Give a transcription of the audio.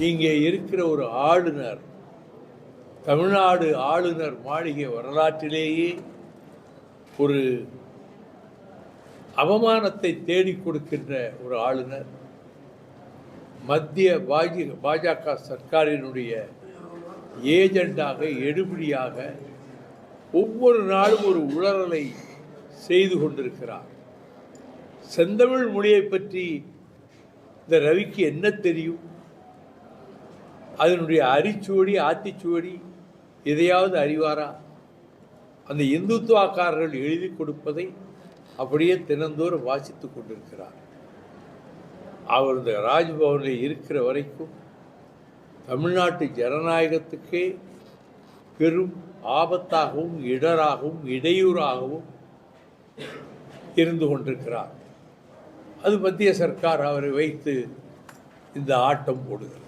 இங்கே இருக்கிற ஒரு ஆளுநர், தமிழ்நாடு ஆளுநர் மாளிகை வரலாற்றிலேயே ஒரு அவமானத்தை தேடிக் கொடுக்கின்ற ஒரு ஆளுநர், மத்திய பாஜக சர்க்காரினுடைய ஏஜெண்டாக, எடுபிடியாக ஒவ்வொரு நாளும் ஒரு உளறலை செய்து கொண்டிருக்கிறார். செந்தமிழ் மொழியை பற்றி இந்த ரவிக்கு என்ன தெரியும்? அதனுடைய அரிச்சுவடி, ஆத்திச்சுவடி எதையாவது அறிவாரா? அந்த இந்துத்துவாக்காரர்கள் எழுதி கொடுப்பதை அப்படியே தினந்தோறும் வாசித்து கொண்டிருக்கிறார். அவர் இந்த ராஜ்பவனில் இருக்கிற வரைக்கும் தமிழ்நாட்டு ஜனநாயகத்துக்கே பெரும் ஆபத்தாகவும், இடராகவும், இடையூறாகவும் இருந்து கொண்டிருக்கிறார். அது மத்திய சர்க்கார் அவரை வைத்து இந்த ஆட்டம் போடுகிறது.